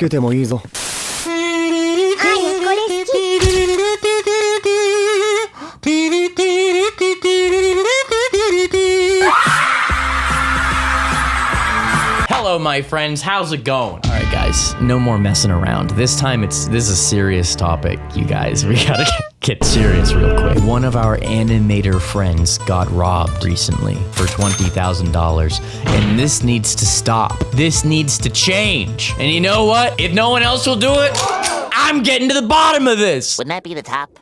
けてもいいぞ。Hello, my friends. How's it going? All right, guys. No more messing around. This time, this is a serious topic, you guys. We gotta get serious real quick. One of our animator friends got robbed recently for $20,000, and this needs to stop. This needs to change. And you know what? If no one else will do it, I'm getting to the bottom of this. Wouldn't that be the top?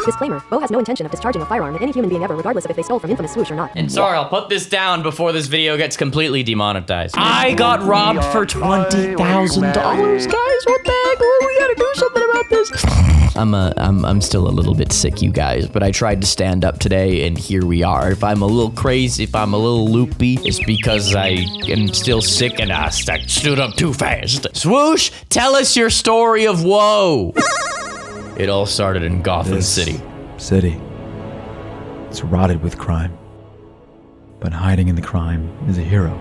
Disclaimer, Bo has no intention of discharging a firearm at any human being ever, regardless of if they stole from infamous Swoosh or not. And sorry, I'll put this down before this video gets completely demonetized. I got robbed for $20,000, guys. What the heck? We gotta do something about this. I'm still a little bit sick, you guys, but I tried to stand up today, and here we are. If I'm a little crazy, if I'm a little loopy, it's because I am still sick and I stood up too fast. Swoosh, tell us your story of woe. It all started in Gotham City. It's rotted with crime. But hiding in the crime is a hero.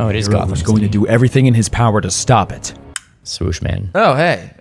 Oh, it is Gotham City. He's going to do everything in his power to stop it. Swoosh, man. Oh, hey.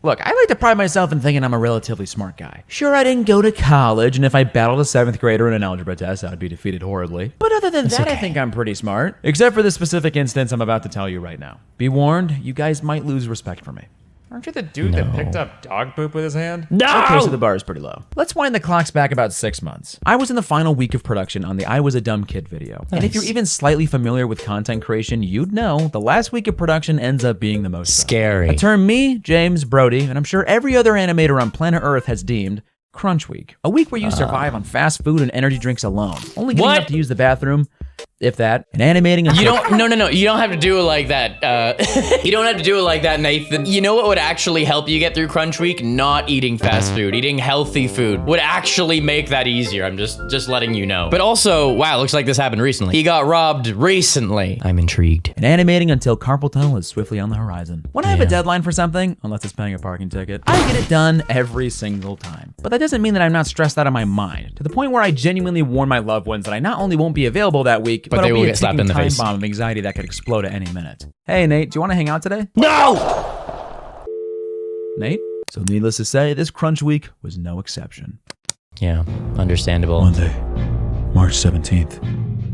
Look, I like to pride myself in thinking I'm a relatively smart guy. Sure, I didn't go to college, and if I battled a 7th grader in an algebra test, I would be defeated horribly. But other than that, okay. I think I'm pretty smart. Except for the specific instance I'm about to tell you right now. Be warned, you guys might lose respect for me. Aren't you the dude that picked up dog poop with his hand? No! Okay, so the bar is pretty low. Let's wind the clocks back about 6 months. I was in the final week of production on the I Was a Dumb Kid video. Nice. And if you're even slightly familiar with content creation, you'd know the last week of production ends up being the most scary. A term me, James, Brody, and I'm sure every other animator on planet Earth has deemed Crunch Week. A week where you survive on fast food and energy drinks alone. Only getting up to use the bathroom, if that, and animating until— No. You don't have to do it like that. You don't have to do it like that, Nathan. You know what would actually help you get through Crunch Week? Not eating fast food. Eating healthy food would actually make that easier. I'm just letting you know. But also, wow, looks like this happened recently. He got robbed recently. I'm intrigued. And animating until carpal tunnel is swiftly on the horizon. When I have a deadline for something, unless it's paying a parking ticket, I get it done every single time. But that doesn't mean that I'm not stressed out of my mind, to the point where I genuinely warn my loved ones that I not only won't be available that week, but they I'll will be a get slapped in the ticking face. time bomb of anxiety that could explode at any minute. Hey, Nate, do you want to hang out today? No! Nate? So needless to say, this Crunch Week was no exception. Yeah, understandable. Monday, March 17th.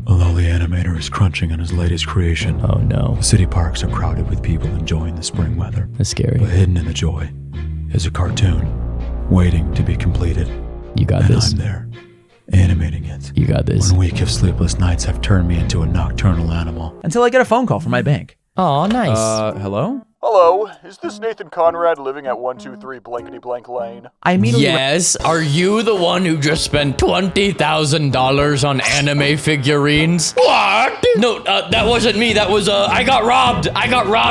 A lowly animator is crunching on his latest creation. Oh no. The city parks are crowded with people enjoying the spring weather. That's scary. But hidden in the joy is a cartoon waiting to be completed. You got and this. I'm there, animating it. You got this. 1 week of sleepless nights have turned me into a nocturnal animal. Until I get a phone call from my bank. Oh, nice. Hello? Hello, is this Nathan Conrad living at 123 Blankety Blank Lane? I immediately— Yes, are you the one who just spent $20,000 on anime figurines? What? No, that wasn't me. That was, I got robbed.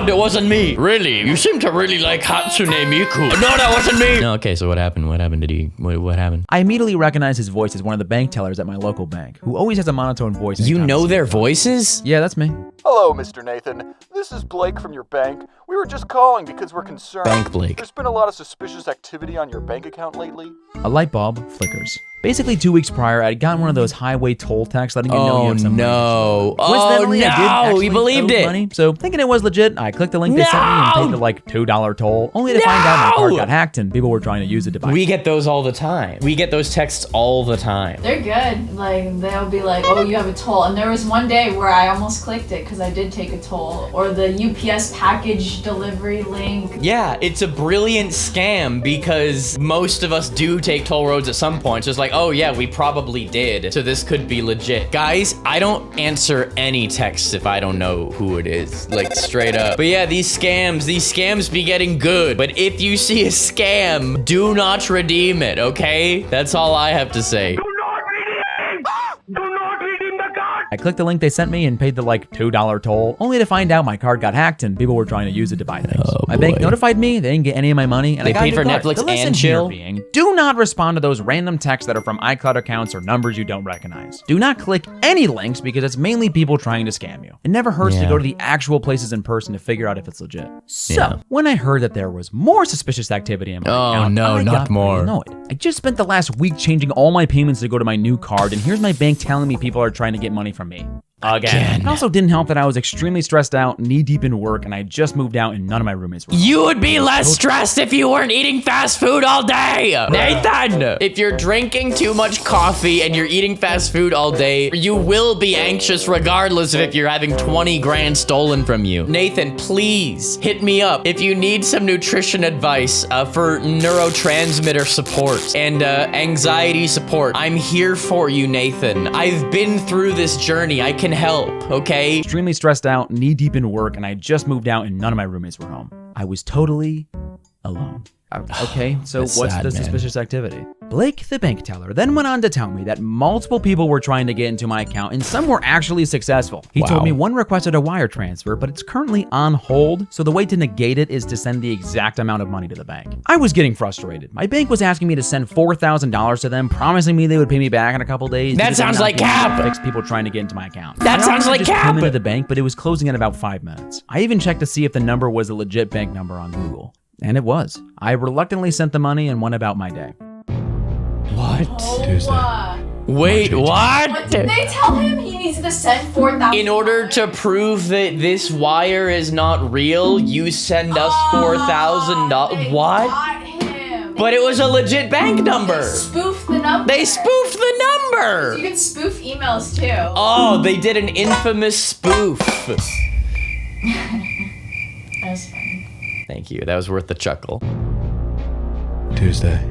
It wasn't me. Really? You seem to really like Hatsune Miku. No, that wasn't me. No, okay, so what happened? What happened? What happened? I immediately recognized his voice as one of the bank tellers at my local bank, who always has a monotone voice. You know their voices? Yeah, that's me. Hello, Mr. Nathan. This is Blake from your bank. We were just calling because we're concerned. Bank Blake. There's been a lot of suspicious activity on your bank account lately. A light bulb flickers. Basically 2 weeks prior, I'd gotten one of those highway toll texts letting you know you have some money. Coincidentally, I did actually believed owe it. money, so thinking it was legit, I clicked the link they sent me and paid the like $2 toll, only to find out my card got hacked and people were trying to use it to buy. We get those all the time. We get those texts all the time. They're good. Like, they'll be like, oh, you have a toll. And there was one day where I almost clicked it because I did take a toll. Or the UPS package delivery link. Yeah, it's a brilliant scam because most of us do take toll roads at some point. So it's like, oh yeah, we probably did. So this could be legit. Guys, I don't answer any texts if I don't know who it is. Like, straight up. But yeah, these scams be getting good. But if you see a scam, do not redeem it, okay? That's all I have to say. I clicked the link they sent me and paid the like $2 toll, only to find out my card got hacked and people were trying to use it to buy things. My bank notified me they didn't get any of my money, and They I got paid for a new card. Netflix The lesson and here chill? being, do not respond to those random texts that are from iCloud accounts or numbers you don't recognize. Do not click any links because it's mainly people trying to scam you. It never hurts to go to the actual places in person to figure out if it's legit. So, when I heard that there was more suspicious activity in my account, I got pretty annoyed. I just spent the last week changing all my payments to go to my new card, and here's my bank telling me people are trying to get money from me. Again. It also didn't help that I was extremely stressed out, knee deep in work, and I just moved out and none of my roommates were home. You would be less stressed if you weren't eating fast food all day. Nathan, if you're drinking too much coffee and you're eating fast food all day, you will be anxious regardless of if you're having 20 grand stolen from you. Nathan, please hit me up if you need some nutrition advice for neurotransmitter support and anxiety support. I'm here for you, Nathan. I've been through this journey. I can help, okay? Extremely stressed out, knee deep in work, and I just moved out and none of my roommates were home. I was totally alone. Okay, so That's what's sad, the man. suspicious activity? Blake, the bank teller, then went on to tell me that multiple people were trying to get into my account and some were actually successful. He told me one requested a wire transfer, but it's currently on hold, so the way to negate it is to send the exact amount of money to the bank. I was getting frustrated. My bank was asking me to send $4,000 to them, promising me they would pay me back in a couple days. That sounds like cap. Fix people trying to get into my account. That sounds like just cap. came into the bank, but it was closing in about 5 minutes. I even checked to see if the number was a legit bank number on Google. And it was. I reluctantly sent the money and went about my day. What? Tuesday. Wait, what? What did they tell him? He needs to send $4,000. In order to prove that this wire is not real, you send us $4,000. What? Got him. But it was a legit bank number. They spoofed the number. They spoofed the number. You can spoof emails too. Oh, they did an infamous spoof. That was funny. Thank you. That was worth the chuckle. Tuesday,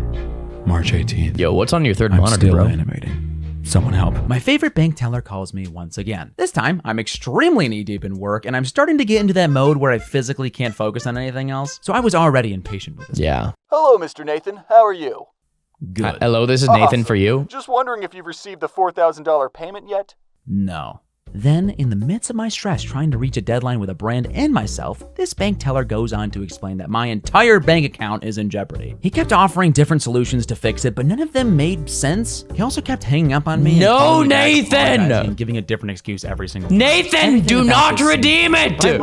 March 18th. Yo, what's on your third I'm monitor, still bro? animating. Someone help. My favorite bank teller calls me once again. This time, I'm extremely knee-deep in work, and I'm starting to get into that mode where I physically can't focus on anything else, so I was already impatient with it. Yeah. Hello, Mr. Nathan. How are you? Good. Hello, this is Nathan Awesome. for you. Just wondering if you've received the $4,000 payment yet? No. Then, in the midst of my stress trying to reach a deadline with a brand and myself, this bank teller goes on to explain that my entire bank account is in jeopardy. He kept offering different solutions to fix it, but none of them made sense. He also kept hanging up on me. No, and calling me back, Nathan! apologizing, and giving a different excuse every single time. Nathan, Everything do about not this seemed- redeem it!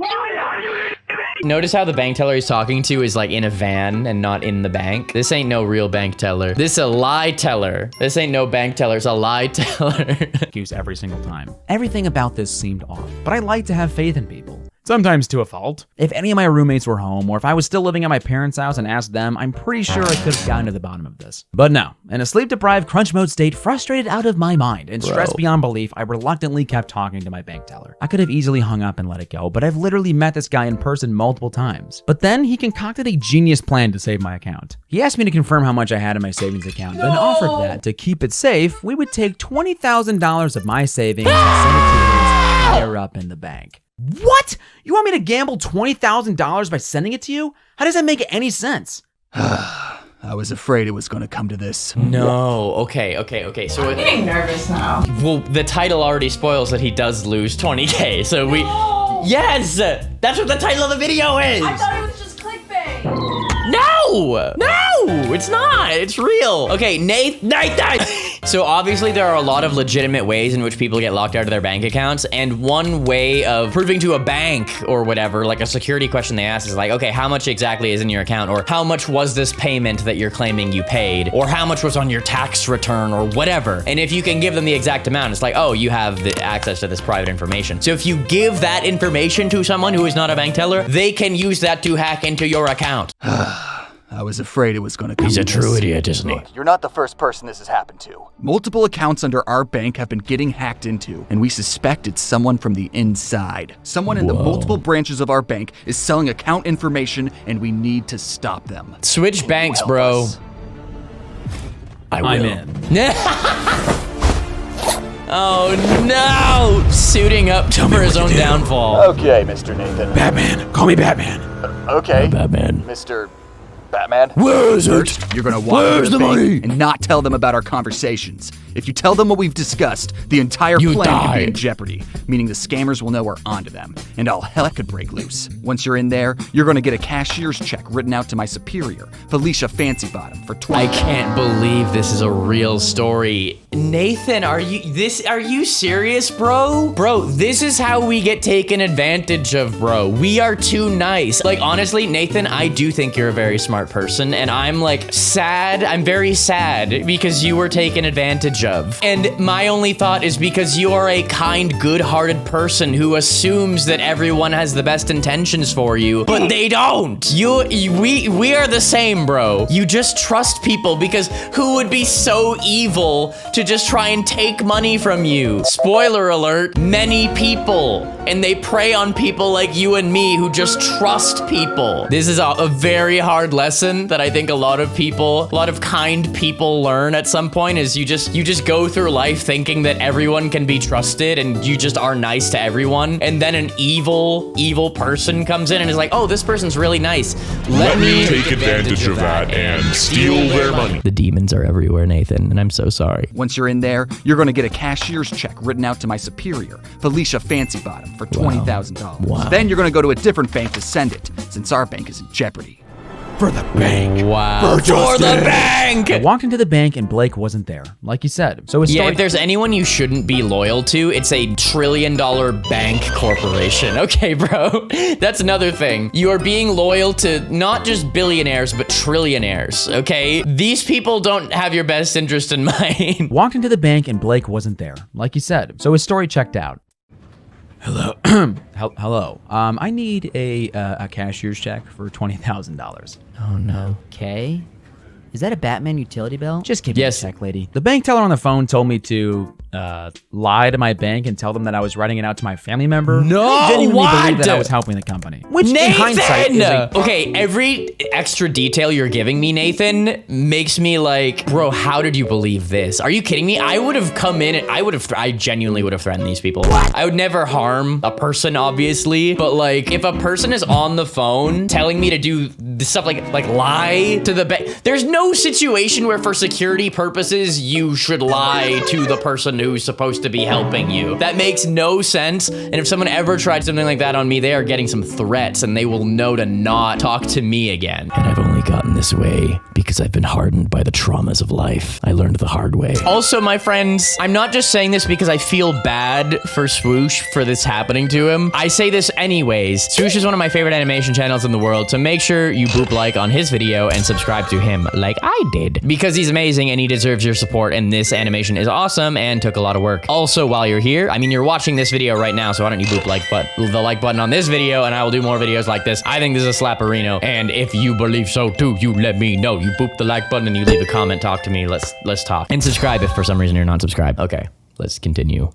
Notice how the bank teller he's talking to is like in a van and not in the bank. This ain't no real bank teller. This a lie teller. This ain't no bank teller. It's a lie teller. Excuse every single time. Everything about this seemed off, but I like to have faith in people. Sometimes to a fault. If any of my roommates were home, or if I was still living at my parents' house and asked them, I'm pretty sure I could have gotten to the bottom of this. But no, in a sleep-deprived crunch mode state, frustrated out of my mind, and stressed beyond belief, I reluctantly kept talking to my bank teller. I could have easily hung up and let it go, but I've literally met this guy in person multiple times. But then he concocted a genius plan to save my account. He asked me to confirm how much I had in my savings account, then offered that to keep it safe, we would take $20,000 of my savings and send it to his higher up in the bank. What? You want me to gamble $20,000 by sending it to you? How does that make any sense? I was afraid it was going to come to this. No. Okay. So I'm getting nervous now. well, the title already spoils that he does lose 20K. So we. No! Yes, that's what the title of the video is. I thought it was just clickbait. No, it's not. It's real. Okay, Nathan. So obviously there are a lot of legitimate ways in which people get locked out of their bank accounts, and one way of proving to a bank or whatever, like a security question they ask is like, okay, how much exactly is in your account, or how much was this payment that you're claiming you paid, or how much was on your tax return, or whatever. And if you can give them the exact amount, it's like, oh, you have the access to this private information. So if you give that information to someone who is not a bank teller, they can use that to hack into your account. I was afraid it was going to come to this. idiot, isn't he? Look, you're not the first person this has happened to. Multiple accounts under our bank have been getting hacked into, and we suspect it's someone from the inside. Someone in the multiple branches of our bank is selling account information, and we need to stop them. Switch banks, help bro. us? I'm in. Oh no! Suiting up for his own downfall. Okay, Mr. Nathan. Batman! Call me Batman! Okay, Batman. Mr. Batman. Where is it? You're gonna walk Where's into the bank money? and not tell them about our conversations. If you tell them what we've discussed, the entire You plan could be in die. jeopardy, meaning the scammers will know we're onto them, and all hell could break loose. Once you're in there, you're gonna get a cashier's check written out to my superior, Felicia Fancybottom, for I $20. can't believe this is a real story. Nathan, are you serious, bro? Bro, this is how we get taken advantage of, bro. We are too nice. Like, honestly, Nathan, I do think you're a very smart smart person, and I'm like sad. I'm very sad because you were taken advantage of. And my only thought is because you are a kind, good-hearted person who assumes that everyone has the best intentions for you, but they don't. We are the same, bro. You just trust people because who would be so evil to just try and take money from you? Spoiler alert, many people. And they prey on people like you and me who just trust people. This is a very hard lesson that I think a lot of kind people learn at some point is you just go through life thinking that everyone can be trusted and you just are nice to everyone. And then an evil person comes in and is like, oh, this person's really nice. Let me take advantage of that and steal their money. The demons are everywhere, Nathan, and I'm so sorry. Once you're in there, you're going to get a cashier's check written out to my superior, Felicia Fancybottom, for $20,000. Wow. Then you're going to go to a different bank to send it, since our bank is in jeopardy. For the bank. Wow. For the bank! I walked into the bank and Blake wasn't there, like you said. So if there's anyone you shouldn't be loyal to, it's a $1 trillion bank corporation. Okay, bro. That's another thing. You are being loyal to not just billionaires, but trillionaires, okay? These people don't have your best interest in mind. Walked into the bank and Blake wasn't there, like you said. So his story checked out. Hello. Hello. I need a cashier's check for $20,000. Oh, no. Okay. Is that a Batman utility bill? Just give me a check, lady. The bank teller on the phone told me to lie to my bank and tell them that I was writing it out to my family member. No, I genuinely what? believe that I was helping the company. Which Nathan! in hindsight is okay, every extra detail you're giving me, Nathan, makes me like, bro, how did you believe this? Are you kidding me? I would have come in and I genuinely would have threatened these people. I would never harm a person, obviously, but like, if a person is on the phone telling me to do this stuff like lie to the bank, there's no situation where for security purposes, you should lie to the person who's supposed to be helping you. That makes no sense. And if someone ever tried something like that on me, they are getting some threats and they will know to not talk to me again. And I've only gotten this way because I've been hardened by the traumas of life. I learned the hard way. Also, my friends, I'm not just saying this because I feel bad for Swoosh for this happening to him. I say this anyways. Swoosh is one of my favorite animation channels in the world, so make sure you boop like on his video and subscribe to him like I did. Because he's amazing and he deserves your support, and this animation is awesome and took a lot of work. Also, while you're here, I mean, you're watching this video right now, so why don't you boop the like button on this video, and I will do more videos like this. I think this is a slapperino, and if you believe so too, you let me know. You boop the like button and you leave a comment, talk to me. Let's talk. And subscribe if for some reason you're not subscribed. Okay, let's continue.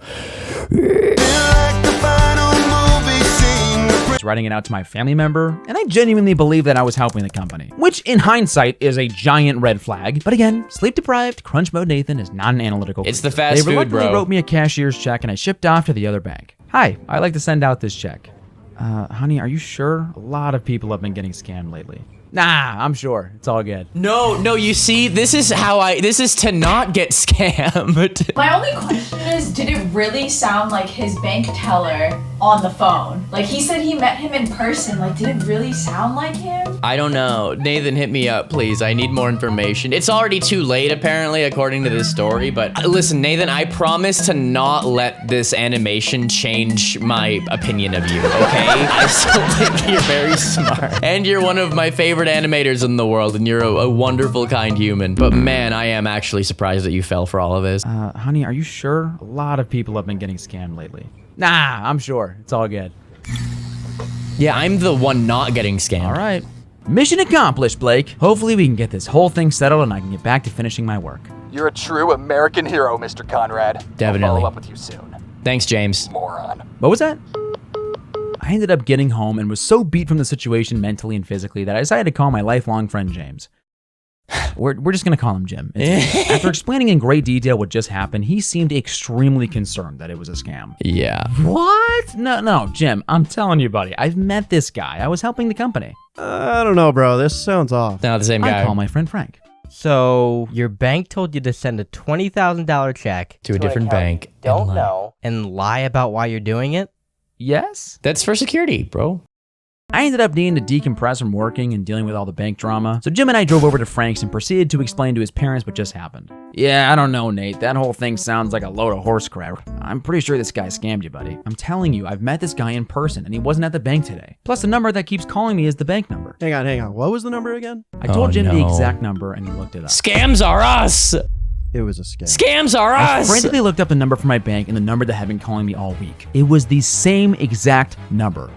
Writing it out to my family member, and I genuinely believe that I was helping the company, which in hindsight is a giant red flag. But again, sleep deprived, crunch mode Nathan is not an analytical. It's the fast food, bro. They wrote me a cashier's check and I shipped off to the other bank. Hi, I'd like to send out this check. Honey, are you sure? A lot of people have been getting scammed lately. Nah, I'm sure. It's all good. No, you see, this is to not get scammed. My only question is, did it really sound like his bank teller on the phone? Like, he said he met him in person. Like, did it really sound like him? I don't know. Nathan, hit me up, please. I need more information. It's already too late, apparently, according to this story. But listen, Nathan, I promise to not let this animation change my opinion of you, okay? I still think you're very smart. And you're one of my favorite animators in the world, and you're a wonderful, kind human. But man, I am actually surprised that you fell for all of this. Honey, are you sure? A lot of people have been getting scammed lately. Nah, I'm sure. It's all good. Yeah, I'm the one not getting scammed. All right. Mission accomplished, Blake. Hopefully we can get this whole thing settled and I can get back to finishing my work. You're a true American hero, Mr. Conrad. Definitely. I'll follow up with you soon. Thanks, James. Moron. What was that? I ended up getting home and was so beat from the situation mentally and physically that I decided to call my lifelong friend James. We're just gonna call him Jim. After explaining in great detail what just happened, he seemed extremely concerned that it was a scam. Yeah. What? No, Jim, I'm telling you, buddy, I've met this guy. I was helping the company. I don't know, bro. This sounds off. Not the same guy. I call my friend Frank. So your bank told you to send a $20,000 check to a different bank. Don't know. And lie about why you're doing it? Yes. That's for security, bro. I ended up needing to decompress from working and dealing with all the bank drama, so Jim and I drove over to Frank's and proceeded to explain to his parents what just happened. Yeah, I don't know, Nate. That whole thing sounds like a load of horse crap. I'm pretty sure this guy scammed you, buddy. I'm telling you, I've met this guy in person and he wasn't at the bank today. Plus, the number that keeps calling me is the bank number. number. Hang on. What was the number again? I told Jim the exact number and he looked it up. Scams are us. It was a scam. Scams are I us. frantically looked up the number for my bank and the number that had been calling me all week. It was the same exact number.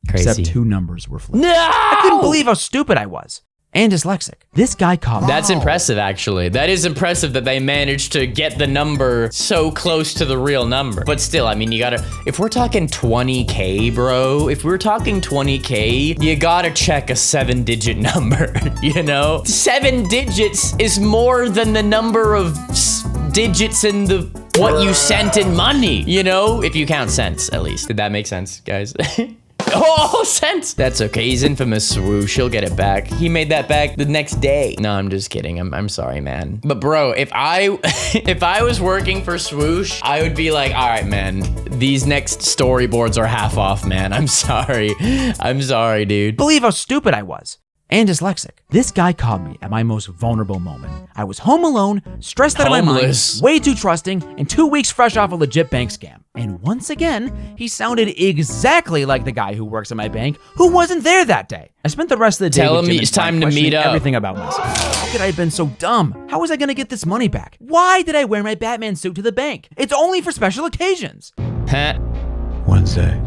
Crazy. Except 2 numbers were flipped. No! I couldn't believe how stupid I was. And dyslexic. This guy caught me. That's impressive, actually. That is impressive that they managed to get the number so close to the real number. But still, I mean, you gotta, if we're talking 20K, bro, if we're talking 20K, you gotta check a 7-digit number, you know? 7 digits is more than the number of digits in the what you sent in money, you know? If you count cents, at least. Did that make sense, guys? Oh, cents! That's okay. He's infamous Swoosh. He'll get it back. He made that back the next day. No, I'm just kidding. I'm sorry, man. But bro, if I was working for Swoosh, I would be like, all right, man, these next storyboards are half off, man. I'm sorry. I'm sorry, dude. Believe how stupid I was. And dyslexic. This guy caught me at my most vulnerable moment. I was home alone, stressed out of my mind, way too trusting, and 2 weeks fresh off a legit bank scam. And once again, he sounded exactly like the guy who works at my bank who wasn't there that day. I spent the rest of the day Tell with him Jim it's time to meet up. Everything about myself. How could I have been so dumb? How was I gonna get this money back? Why did I wear my Batman suit to the bank? It's only for special occasions. Huh? Wednesday,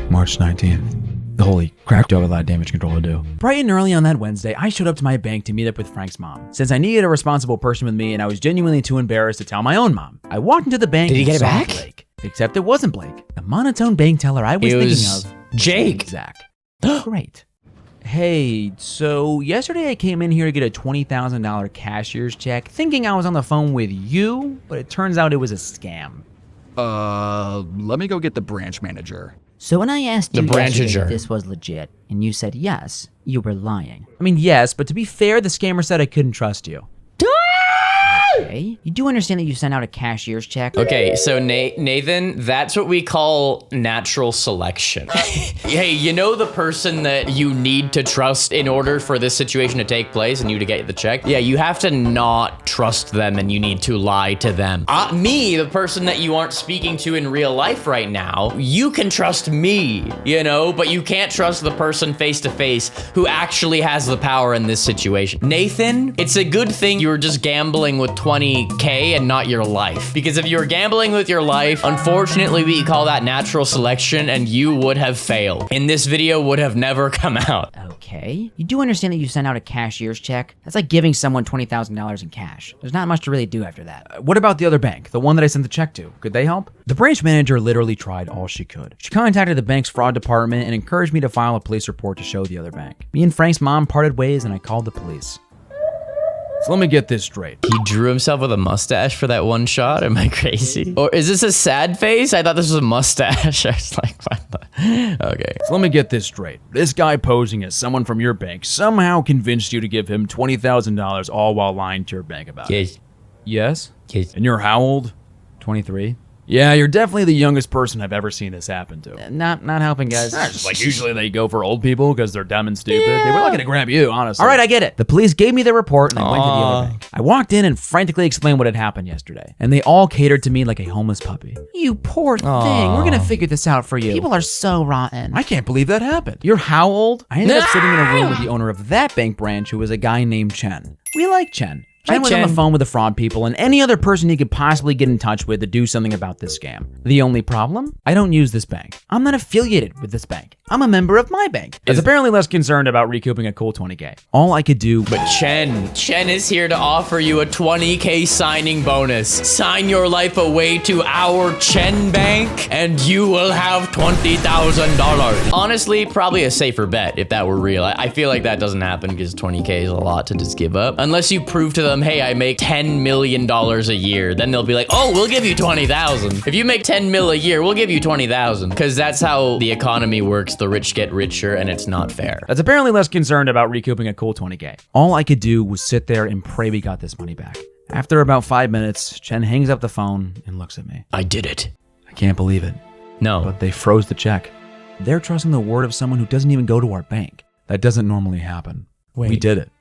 March 19th. Holy crap, do I have a lot of damage control to do. Bright and early on that Wednesday, I showed up to my bank to meet up with Frank's mom. Since I needed a responsible person with me and I was genuinely too embarrassed to tell my own mom, I walked into the bank. Did he get it back? Blake. Except it wasn't Blake. The monotone bank teller I was thinking of. Jake. Zach. Great. Hey, so yesterday I came in here to get a $20,000 cashier's check thinking I was on the phone with you, but it turns out it was a scam. Let me go get the branch manager. So when I asked you The yesterday branchager. if this was legit, and you said yes, you were lying. I mean, yes, but to be fair, the scammer said I couldn't trust you. Okay. You do understand that you sent out a cashier's check? Okay, so Nathan, that's what we call natural selection. Hey, you know the person that you need to trust in order for this situation to take place and you to get the check? Yeah, you have to not trust them and you need to lie to them. Me, the person that you aren't speaking to in real life right now, you can trust me, you know, but you can't trust the person face to face who actually has the power in this situation. Nathan, it's a good thing you were just gambling with 20K and not your life. Because if you were gambling with your life, unfortunately, we call that natural selection and you would have failed. And this video would have never come out. Okay. You do understand that you sent out a cashier's check? That's like giving someone $20,000 in cash. There's not much to really do after that. What about the other bank, the one that I sent the check to? Could they help? The branch manager literally tried all she could. She contacted the bank's fraud department and encouraged me to file a police report to show the other bank. Me and Frank's mom parted ways and I called the police. So let me get this straight. He drew himself with a mustache for that one shot? Am I crazy? Or is this a sad face? I thought this was a mustache. I was like, what the? Okay. So let me get this straight. This guy posing as someone from your bank somehow convinced you to give him $20,000 all while lying to your bank about it. Yes. Yes? Yes. And you're how old? 23? Yeah, you're definitely the youngest person I've ever seen this happen to. Not helping, guys. Just like usually they go for old people because they're dumb and stupid. They were looking to grab you, honestly. All right, I get it. The police gave me the report and I went to the other bank. I walked in and frantically explained what had happened yesterday. And they all catered to me like a homeless puppy. You poor thing. We're gonna figure this out for you. People are so rotten. I can't believe that happened. You're how old? I ended up sitting in a room with the owner of that bank branch who was a guy named Chen. We like Chen. Chen was on the phone with the fraud people and any other person he could possibly get in touch with to do something about this scam. The only problem? I don't use this bank. I'm not affiliated with this bank. I'm a member of my bank. Is apparently less concerned about recouping a cool 20K. All I could do. But Chen is here to offer you a 20K signing bonus. Sign your life away to our Chen bank and you will have $20,000. Honestly, probably a safer bet if that were real. I feel like that doesn't happen because 20K is a lot to just give up. Unless you prove to them, hey, I make $10 million a year. Then they'll be like, oh, we'll give you 20,000. If you make 10 mil a year, we'll give you 20,000. Because that's how the economy works. The rich get richer and it's not fair. That's apparently less concerned about recouping a cool 20K. All I could do was sit there and pray we got this money back. After about 5 minutes, Chen hangs up the phone and looks at me. I did it. I can't believe it. No. But they froze the check. They're trusting the word of someone who doesn't even go to our bank. That doesn't normally happen. Wait. We did it.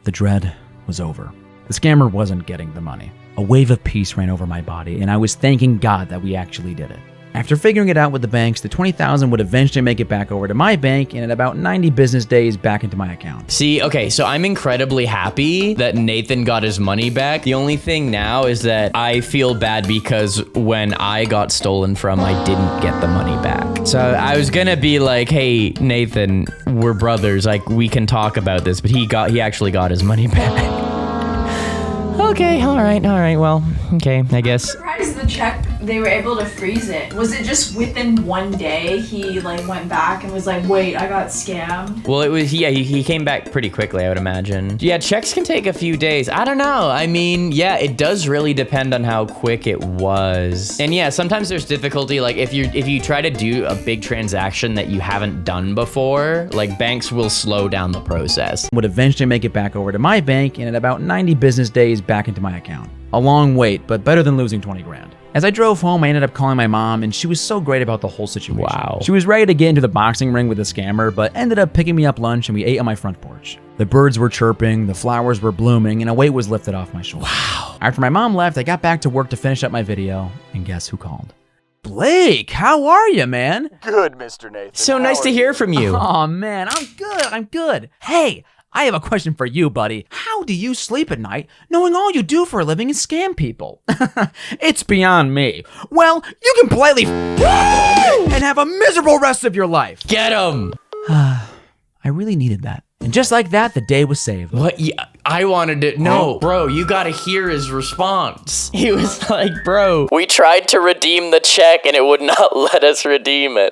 The dread was over. The scammer wasn't getting the money. A wave of peace ran over my body, and I was thanking God that we actually did it. After figuring it out with the banks, the $20,000 would eventually make it back over to my bank and in about 90 business days back into my account. See, okay, so I'm incredibly happy that Nathan got his money back. The only thing now is that I feel bad because when I got stolen from, I didn't get the money back. So I was gonna be like, hey, Nathan, we're brothers. Like, we can talk about this, but he actually got his money back. Okay, all right, well, okay, I guess. Surprised the check, they were able to freeze it. Was it just within one day he like went back and was like, wait, I got scammed? Well, it was, yeah, he came back pretty quickly, I would imagine. Yeah, checks can take a few days. I don't know. I mean, yeah, it does really depend on how quick it was. And yeah, sometimes there's difficulty, like if you try to do a big transaction that you haven't done before, like banks will slow down the process. Would eventually make it back over to my bank and in about 90 business days back into my account. A long wait, but better than losing 20 grand. As I drove home, I ended up calling my mom, and she was so great about the whole situation. Wow. She was ready to get into the boxing ring with the scammer, but ended up picking me up lunch, and we ate on my front porch. The birds were chirping, the flowers were blooming, and a weight was lifted off my shoulders. Wow. After my mom left, I got back to work to finish up my video, and guess who called? Blake, how are you, man? Good, Mr. Nathan. So nice to hear from you. Oh, man, I'm good. Hey, I have a question for you, buddy. How do you sleep at night knowing all you do for a living is scam people? It's beyond me. Well, you can politely and have a miserable rest of your life. Get him! I really needed that. And just like that, the day was saved. What? Yeah, I wanted to. No, bro, you gotta hear his response. He was like, bro, we tried to redeem the check and it would not let us redeem it.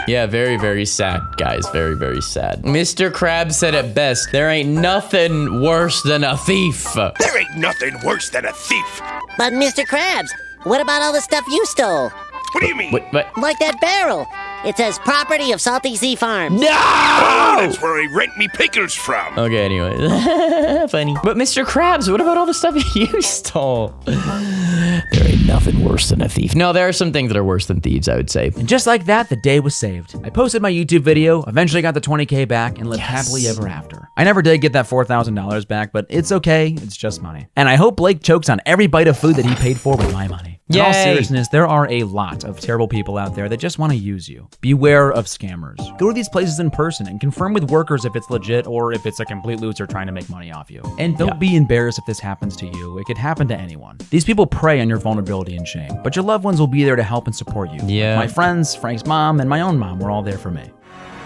Yeah, very, very sad, guys. Very, very sad. Mr. Krabs said it best. There ain't nothing worse than a thief. There ain't nothing worse than a thief. But Mr. Krabs, what about all the stuff you stole? What do you mean? What? Like that barrel. It says property of Salty Sea Farms. No! Oh, that's where I rent me pickles from. Okay, anyway. Funny. But Mr. Krabs, what about all the stuff you stole? There ain't nothing worse than a thief. No, there are some things that are worse than thieves, I would say. And just like that, the day was saved. I posted my YouTube video, eventually got the 20K back, and lived happily ever after. I never did get that $4,000 back, but it's okay. It's just money. And I hope Blake chokes on every bite of food that he paid for with my money. In all seriousness, there are a lot of terrible people out there that just want to use you. Beware of scammers. Go to these places in person and confirm with workers if it's legit or if it's a complete loser trying to make money off you. And don't be embarrassed if this happens to you. It could happen to anyone. These people prey on your vulnerability and shame, but your loved ones will be there to help and support you. Yeah. My friends, Frank's mom, and my own mom were all there for me.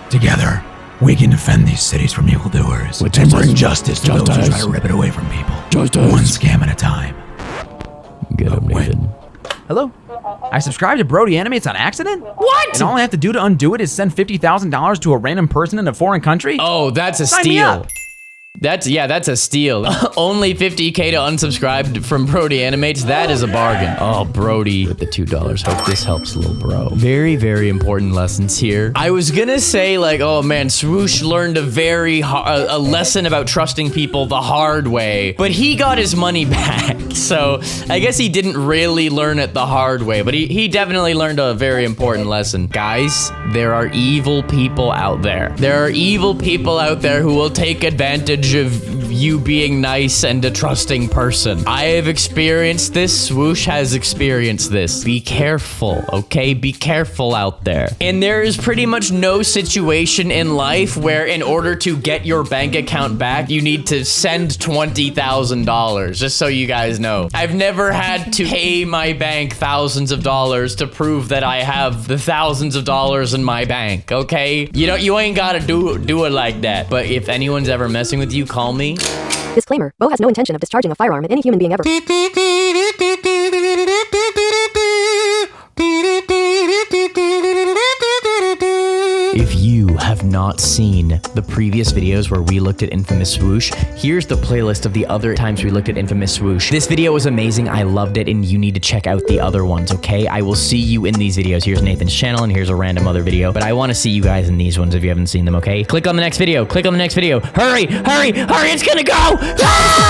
Together, we can defend these cities from evildoers and bring justice to those who try to rip it away from people. One scam at a time. Get him, Nathan. Hello? I subscribed to BrodyAnimates on accident? What? And all I have to do to undo it is send $50,000 to a random person in a foreign country? Oh, that's a Sign me steal. up. That's a steal. Only $50K to unsubscribe from BrodyAnimates. That is a bargain. Oh, Brody with the $2. Hope this helps, little bro. Very, very important lessons here. I was gonna say like, oh man, Swoosh learned a lesson about trusting people the hard way, but he got his money back. So I guess he didn't really learn it the hard way, but he definitely learned a very important lesson. Guys, there are evil people out there. There are evil people out there who will take advantage of you being nice and a trusting person. I have experienced this. Swoosh has experienced this. Be careful, okay? Be careful out there. And there is pretty much no situation in life where in order to get your bank account back, you need to send $20,000, just so you guys know. I've never had to pay my bank thousands of dollars to prove that I have the thousands of dollars in my bank, okay? You know, you ain't gotta do it like that. But if anyone's ever messing with you, call me. Disclaimer, Bo has no intention of discharging a firearm at any human being ever. If you have not seen the previous videos where we looked at Infamous Swoosh, here's the playlist of the other times we looked at Infamous Swoosh. This video was amazing. I loved it, and you need to check out the other ones, okay? I will see you in these videos. Here's Nathan's channel, and here's a random other video, but I want to see you guys in these ones if you haven't seen them, okay? Click on the next video. Click on the next video. Hurry, hurry, hurry, it's gonna go! Ah!